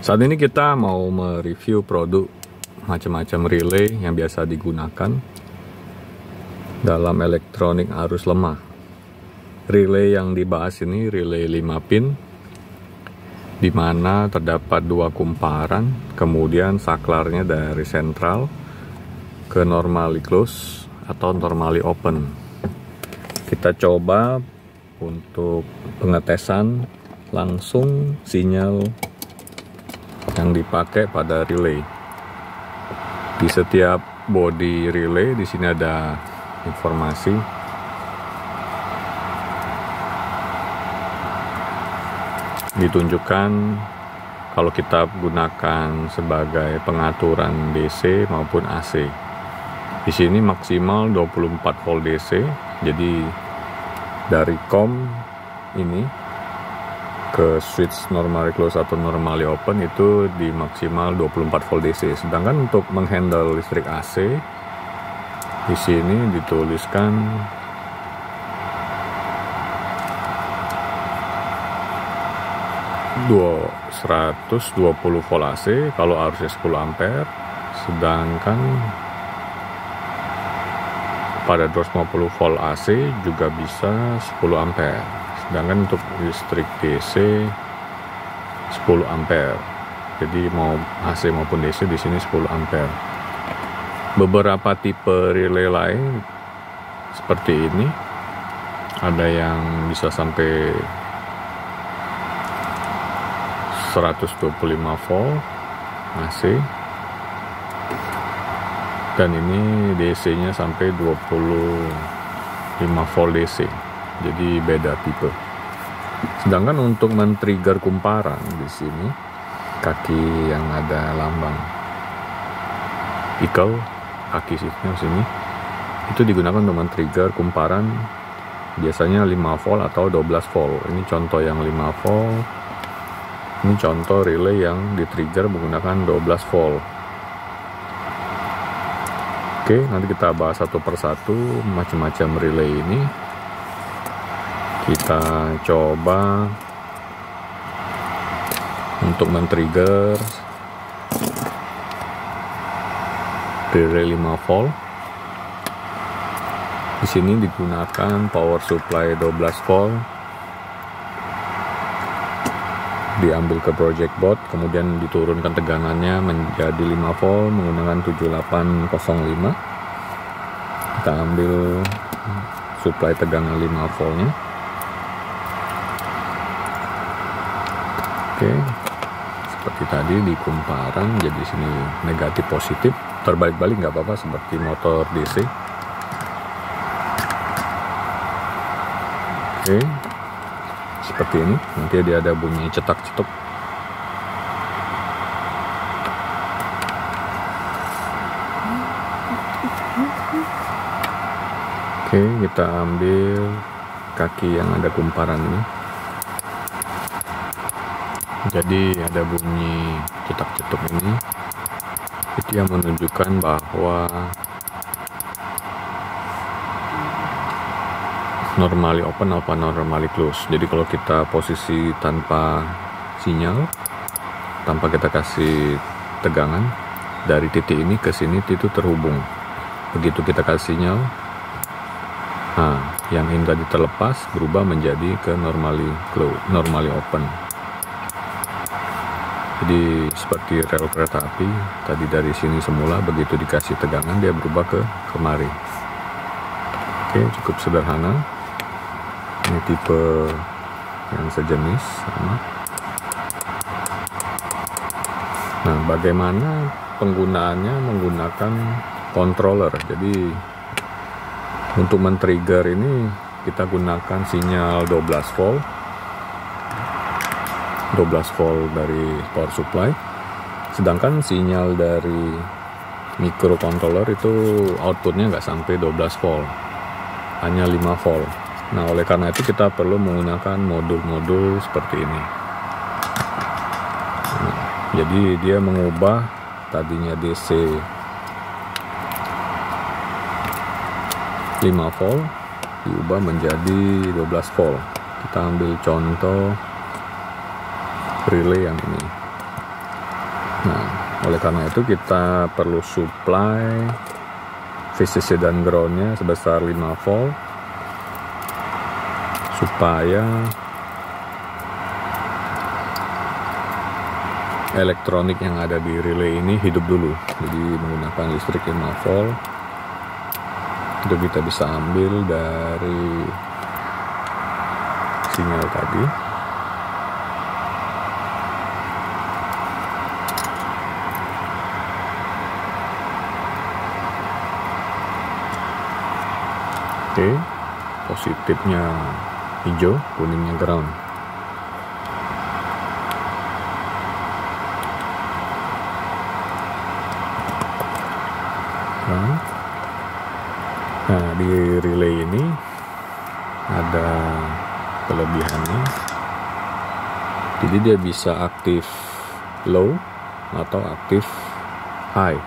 Saat ini kita mau mereview produk macam-macam relay yang biasa digunakan dalam elektronik arus lemah. Relay yang dibahas ini relay 5 pin, di mana terdapat 2 kumparan, kemudian saklarnya dari sentral ke normally close atau normally open. Kita coba untuk pengetesan langsung sinyal yang dipakai pada relay. Di setiap body relay di sini ada informasi ditunjukkan kalau kita gunakan sebagai pengaturan DC maupun AC. Di sini maksimal 24 volt DC. Jadi dari COM ini ke switch normally close atau normally open itu di maksimal 24 volt DC. Sedangkan untuk menghandle listrik AC di sini dituliskan 120 volt AC kalau arusnya 10 ampere, sedangkan pada 250 volt AC juga bisa 10 ampere. Sedangkan untuk listrik DC 10 ampere. Jadi mau AC maupun DC di sini 10 ampere. Beberapa tipe relay lain seperti ini, ada yang bisa sampai 125 volt AC, dan ini DC-nya sampai 25 volt DC. Jadi beda tipe. Sedangkan untuk men-trigger kumparan di sini, kaki yang ada lambang eagle, kaki sini, itu digunakan untuk men-trigger kumparan biasanya 5 volt atau 12 volt. Ini contoh yang 5 volt. Ini contoh relay yang di-trigger menggunakan 12 volt. Oke, nanti kita bahas satu persatu macam-macam relay ini. Kita coba untuk men-trigger relay 5 volt. Di sini digunakan power supply 12 volt. Diambil ke project board, kemudian diturunkan tegangannya menjadi 5 volt menggunakan 7805. Kita ambil supply tegangan 5 voltnya. Oke, seperti tadi di kumparan, jadi sini negatif positif, terbalik-balik nggak apa-apa seperti motor DC. Oke, seperti ini, nanti dia ada bunyi cetak-cetuk. Oke, kita ambil kaki yang ada kumparan ini. Jadi ada bunyi cetak-cetuk ini, itu yang menunjukkan bahwa normally open atau normally close. Jadi kalau kita posisi tanpa sinyal, tanpa kita kasih tegangan, dari titik ini ke sini itu terhubung. Begitu kita kasih sinyal, nah yang ini tadi terlepas berubah menjadi ke normally close, normally open. Jadi seperti rel kereta api, tadi dari sini semula, begitu dikasih tegangan dia berubah ke kemari. Oke, cukup sederhana. Ini tipe yang sejenis sama. Nah, bagaimana penggunaannya menggunakan controller. Jadi untuk men-trigger ini kita gunakan sinyal 12 volt. 12 volt dari power supply. Sedangkan sinyal dari microcontroller itu outputnya nggak sampai 12 volt, hanya 5 volt. Nah, oleh karena itu kita perlu menggunakan modul-modul seperti ini. Nah, jadi dia mengubah tadinya DC 5 volt diubah menjadi 12 volt. Kita ambil contoh relay yang ini. Nah, oleh karena itu kita perlu supply VCC dan groundnya sebesar 5 volt supaya elektronik yang ada di relay ini hidup dulu. Jadi menggunakan listrik 5 volt itu kita bisa ambil dari sinyal tadi. Oke, positifnya hijau, kuningnya ground. Nah, di relay ini ada kelebihannya. Jadi dia bisa aktif low atau aktif high.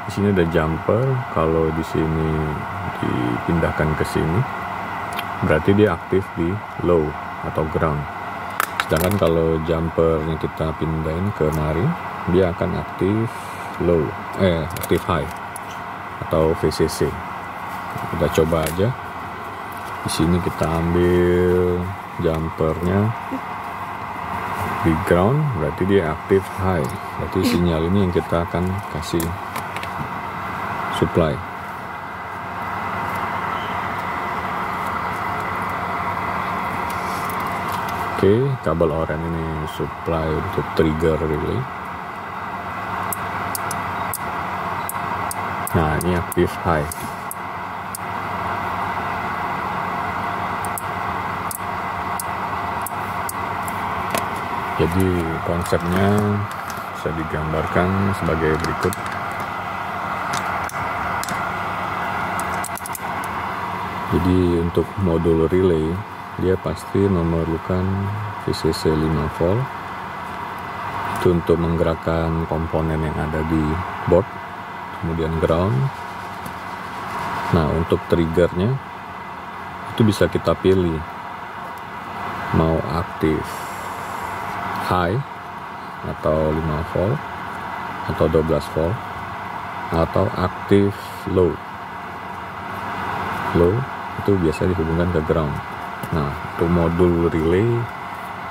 Di sini ada jumper. Kalau di sini dipindahkan ke sini, berarti dia aktif di low atau ground. Sedangkan kalau jumpernya kita pindahin ke mari, dia akan aktif low, aktif high atau VCC. Kita coba aja. Di sini kita ambil jumpernya di ground, berarti dia aktif high. Berarti sinyal ini yang kita akan kasih supply. Oke, kabel oranye ini supply untuk trigger relay. Nah, ini aktif high. Jadi konsepnya bisa digambarkan sebagai berikut. Jadi untuk modul relay dia pasti memerlukan VCC 5 volt itu untuk menggerakkan komponen yang ada di board, kemudian ground. Nah, untuk triggernya itu bisa kita pilih mau aktif high atau 5 volt atau 12 volt atau aktif low. Low itu biasa dihubungkan ke ground. Nah, untuk modul relay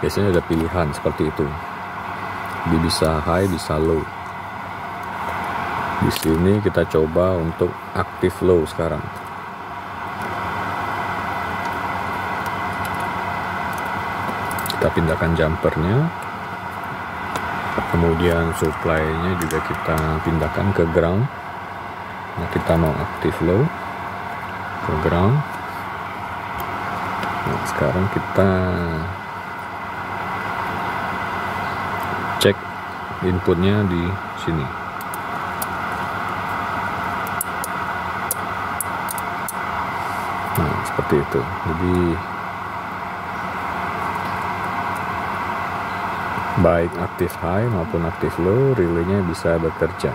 biasanya ada pilihan seperti itu. Jadi bisa high, bisa low. Di sini kita coba untuk aktif low sekarang. Kita pindahkan jumpernya. Kemudian supply-nya juga kita pindahkan ke ground. Nah, kita mau aktif low ke ground. Nah, sekarang kita cek inputnya di sini. Nah, seperti itu. Jadi baik aktif high maupun aktif low, relaynya bisa bekerja.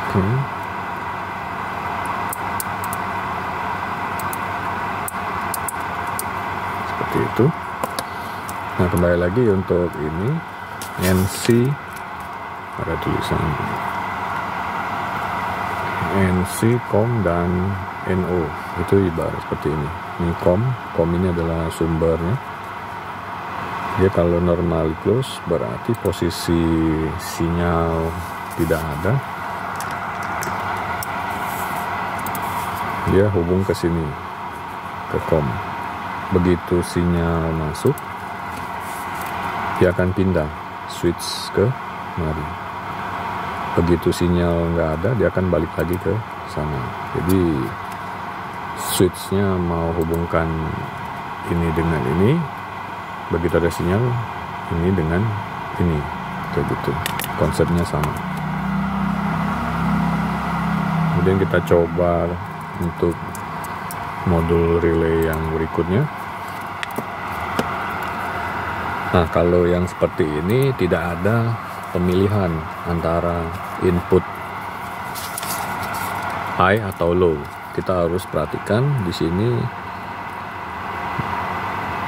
Oke. Seperti itu. Nah, kembali lagi untuk ini NC, ada tulisan NC, COM, dan NO. Itu ibarat seperti ini. Ini COM ini adalah sumbernya. Dia kalau normal close berarti posisi sinyal tidak ada. Dia hubung ke sini, ke COM. Begitu sinyal masuk, dia akan pindah switch ke mari. Begitu sinyal nggak ada, dia akan balik lagi ke sana. Jadi switchnya mau hubungkan ini dengan ini, begitu ada sinyal ini dengan ini, kayak gitu. Konsepnya sama. Kemudian kita coba untuk modul relay yang berikutnya. Nah, kalau yang seperti ini tidak ada pemilihan antara input high atau low. Kita harus perhatikan di sini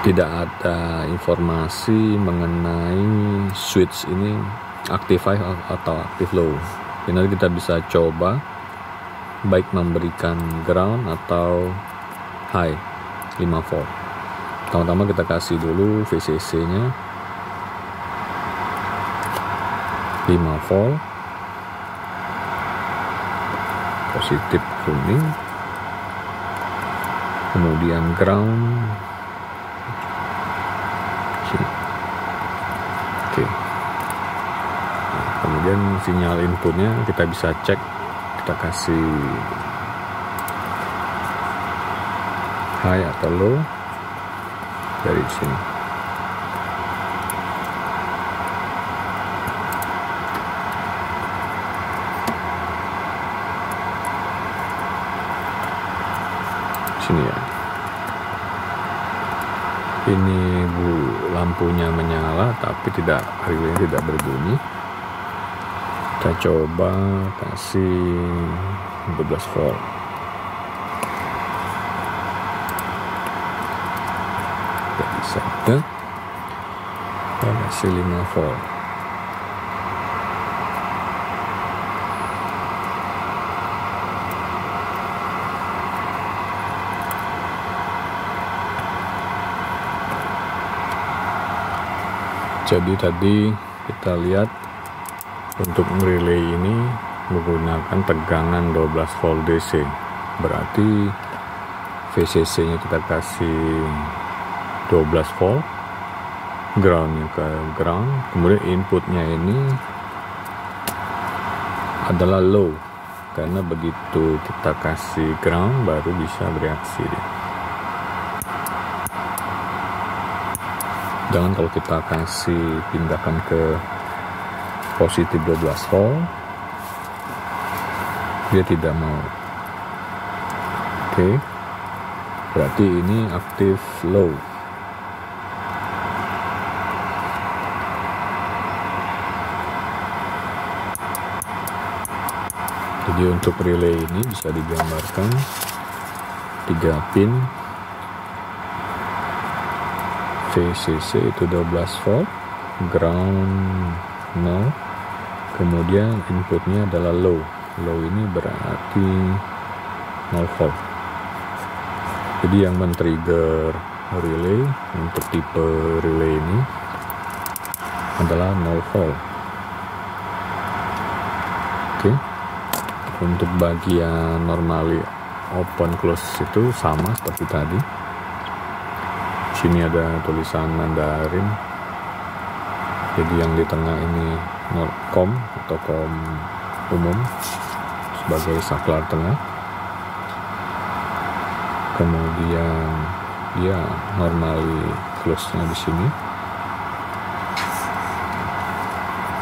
tidak ada informasi mengenai switch ini aktif high atau aktif low. Jadi nanti kita bisa coba baik memberikan ground atau high 5 volt. Pertama-tama kita kasih dulu VCC nya 5 volt, positif kuning, kemudian ground sini. Oke. Nah, kemudian sinyal inputnya kita bisa cek, kita kasih high atau low dari sini. Sini ya. Ini lampunya menyala tapi relay tidak berbunyi. Kita coba kasih 12 volt. Tidak bisa. Kita kasih 5 volt. Jadi tadi kita lihat untuk relay ini menggunakan tegangan 12 volt DC. Berarti VCC nya kita kasih 12 volt, groundnya ke ground, kemudian inputnya ini adalah low, karena begitu kita kasih ground baru bisa bereaksi dia. Jangan kalau kita kasih pindahkan ke positif 12 volt, dia tidak mau. Oke, berarti ini aktif low. Jadi untuk relay ini bisa digambarkan 3 pin VCC itu 12 volt, ground 0, kemudian inputnya adalah low. Low ini berarti 0 volt. Jadi yang men-trigger relay untuk tipe relay ini adalah 0 volt. Oke. Untuk bagian normally open close itu sama seperti tadi. Sini ada tulisan Mandarin. Jadi yang di tengah ini COM atau COM umum sebagai saklar tengah. Kemudian dia normally close-nya di sini.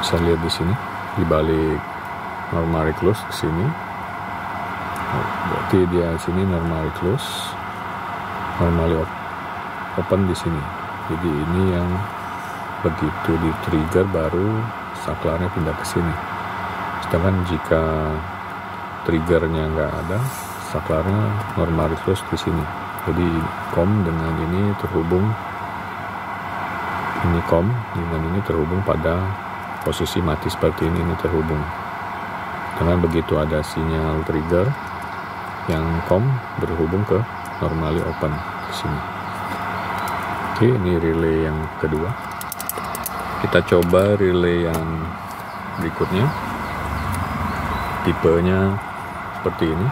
Bisa lihat di sini di balik normally close ke sini. Berarti dia sini normally close, normally open di sini. Jadi ini yang begitu di trigger baru saklarnya pindah ke sini. Sedangkan jika triggernya nggak ada, saklarnya normal close di sini. Jadi COM dengan ini terhubung, ini COM dengan ini terhubung pada posisi mati seperti ini terhubung. Dengan begitu ada sinyal trigger, yang COM berhubung ke normally open di sini. Oke, ini relay yang kedua. Kita coba relay yang berikutnya. Tipenya seperti ini.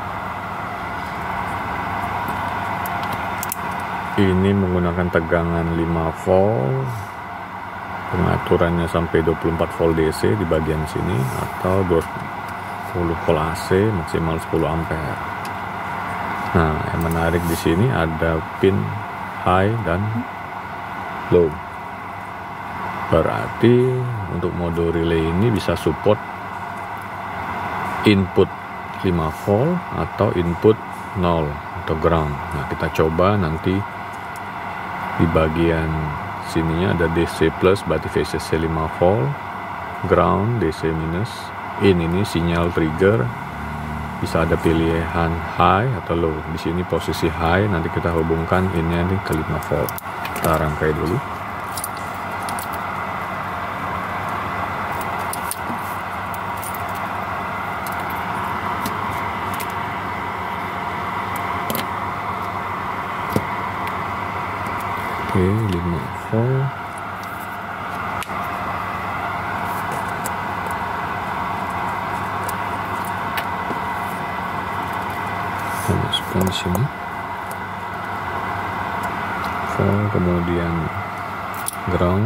Ini menggunakan tegangan 5 volt. Pengaturannya sampai 24 volt DC di bagian sini atau 20 volt AC maksimal 10 ampere. Nah, yang menarik di sini ada pin high dan low. Berarti untuk mode relay ini bisa support input 5 volt atau input 0 atau ground. Nah, kita coba nanti di bagian sininya ada DC plus berarti VCC 5 volt, ground DC minus. Ini sinyal trigger bisa ada pilihan high atau low. Di sini posisi high, nanti kita hubungkan ini ke 5 volt. Kita rangkai dulu. Oke, 5 volt. Kita masukkan di sini. Volt, kemudian ground.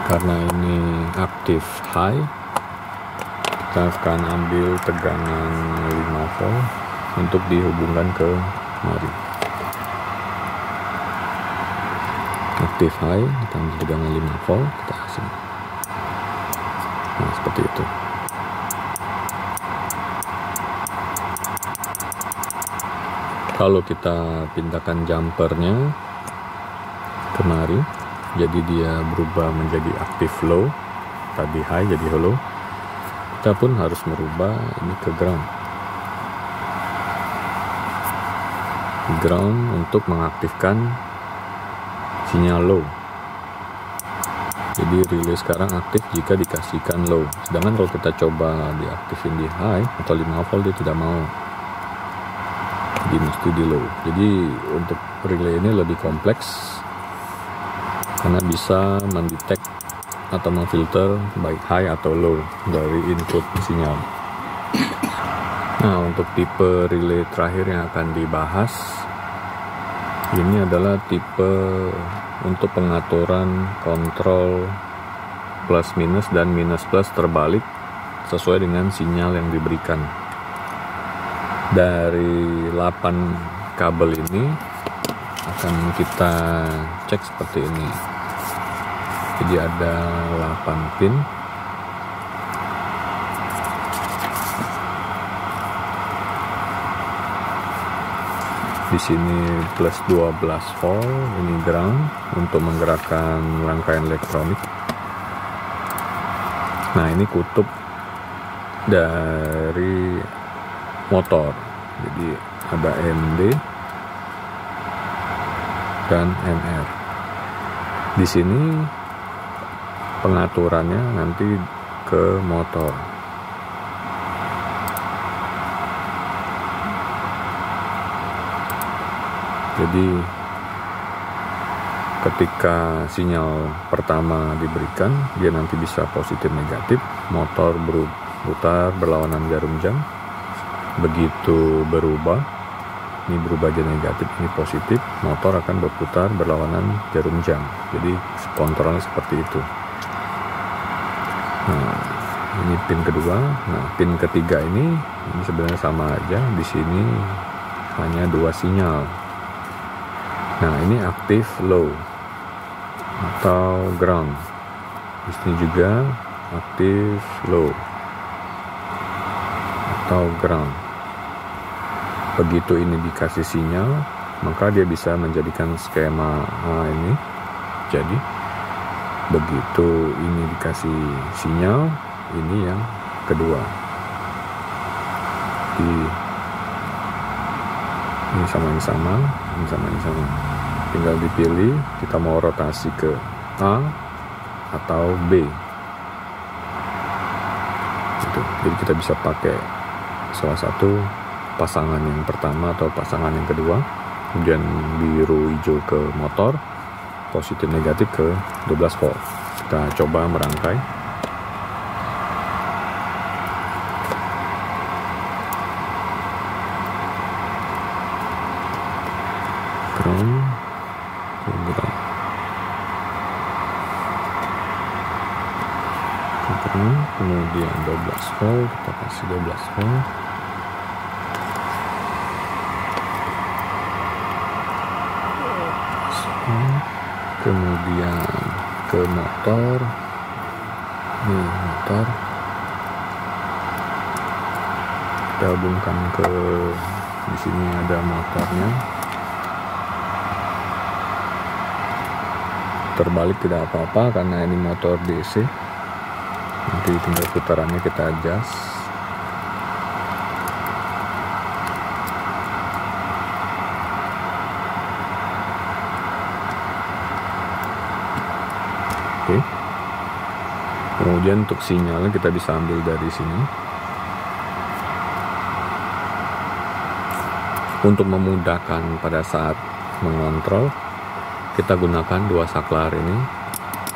Karena ini aktif high, kita akan ambil tegangan 5 volt untuk dihubungkan ke mari. Aktif high, kita ambil tegangan 5 volt, kita asing. Nah, seperti itu. Kalau kita pindahkan jumpernya kemari, jadi dia berubah menjadi aktif low, tadi high jadi low. Kita pun harus merubah ini ke ground. Ground untuk mengaktifkan sinyal low. Jadi relay sekarang aktif jika dikasihkan low. Sedangkan kalau kita coba diaktifin di high atau 5 volt dia tidak mau. Jadi mesti di low. Jadi untuk relay ini lebih kompleks karena bisa mendetek atau memfilter baik high atau low dari input sinyal. Nah, untuk tipe relay terakhir yang akan dibahas, ini adalah tipe untuk pengaturan kontrol plus minus dan minus plus terbalik sesuai dengan sinyal yang diberikan. Dari 8 kabel ini akan kita cek seperti ini. Jadi ada 8 pin. Di sini plus 12 volt, ini ground untuk menggerakkan rangkaian elektronik. Nah, ini kutub dari motor. Jadi ada MD dan MR. Di sini pengaturannya nanti ke motor. Jadi ketika sinyal pertama diberikan, dia nanti bisa positif negatif, motor berputar berlawanan jarum jam. Begitu berubah, ini berubah jadi negatif, ini positif, motor akan berputar berlawanan jarum jam. Jadi kontrolnya seperti itu. Nah, ini pin kedua. Nah, pin ketiga ini sebenarnya sama aja. Di sini hanya 2 sinyal. Nah, ini aktif low atau ground. Di sini juga aktif low atau ground. Begitu ini dikasih sinyal, maka dia bisa menjadikan skema ini. Jadi begitu ini dikasih sinyal, ini yang kedua. Ini sama ini sama, ini sama ini sama. Tinggal dipilih kita mau rotasi ke A atau B. Gitu. Jadi kita bisa pakai salah satu pasangan yang pertama atau pasangan yang kedua, kemudian biru hijau ke motor, positif negatif ke 12 volt. Kita coba merangkai. Ground, kemudian 12 volt, kita kasih 12 volt. Kemudian ke motor, ini motor, kita hubungkan ke, di sini ada motornya. Terbalik tidak apa-apa karena ini motor DC. Nanti tinggal putarannya kita adjust. Oke. Kemudian untuk sinyalnya kita bisa ambil dari sini. Untuk memudahkan pada saat mengontrol, kita gunakan dua saklar ini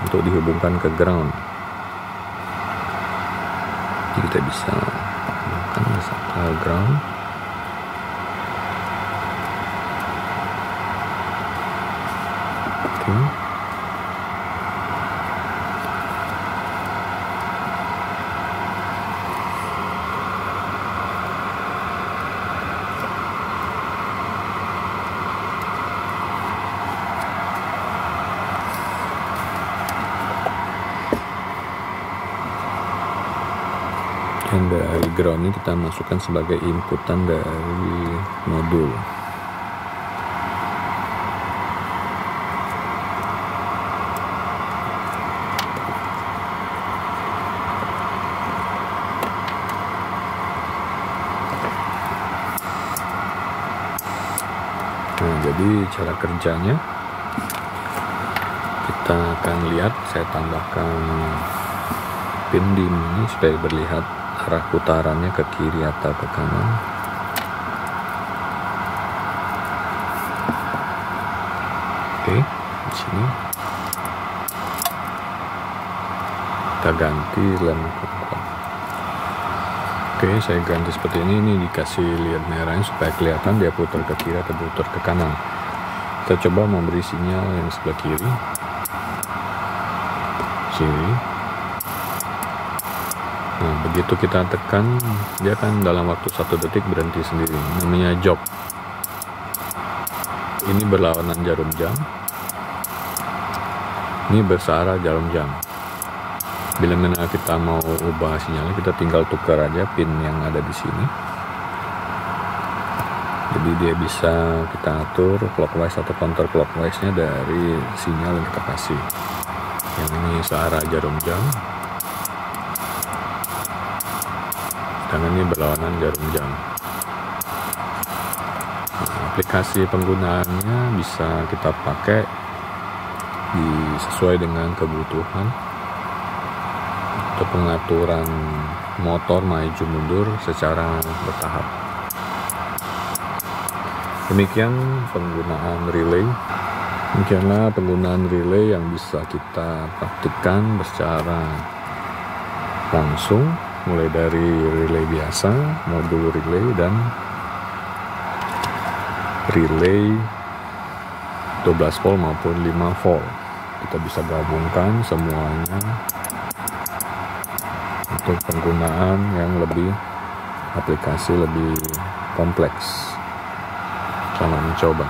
untuk dihubungkan ke ground. Jadi kita bisa gunakan saklar ground. Oke. Dan dari ground ini kita masukkan sebagai inputan dari modul. Nah, jadi cara kerjanya kita akan lihat. Saya tambahkan pin dim ini supaya berlihat arah putarannya ke kiri atau ke kanan. Oke, di sini kita ganti lem kompak. Oke, saya ganti seperti ini. Ini dikasih lihat merahnya supaya kelihatan dia putar ke kiri atau putar ke kanan. Kita coba memberi sinyal yang sebelah kiri. Sini. Nah, begitu kita tekan, dia akan dalam waktu 1 detik berhenti sendiri. Namanya jog. Ini berlawanan jarum jam. Ini bersarah jarum jam. Bila mana kita mau ubah sinyalnya, kita tinggal tukar aja pin yang ada di sini. Jadi dia bisa kita atur clockwise atau counter clockwise-nya dari sinyal yang kita kasih. Yang ini searah jarum jam. Dan ini berlawanan jarum jam. Nah, aplikasi penggunaannya bisa kita pakai sesuai dengan kebutuhan untuk pengaturan motor maju mundur secara bertahap. Demikian penggunaan relay. Demikianlah penggunaan relay yang bisa kita praktikkan secara langsung. Mulai dari relay biasa, modul relay, dan relay 12 volt maupun 5 volt. Kita bisa gabungkan semuanya untuk penggunaan yang lebih aplikasi lebih kompleks. Selamat mencoba.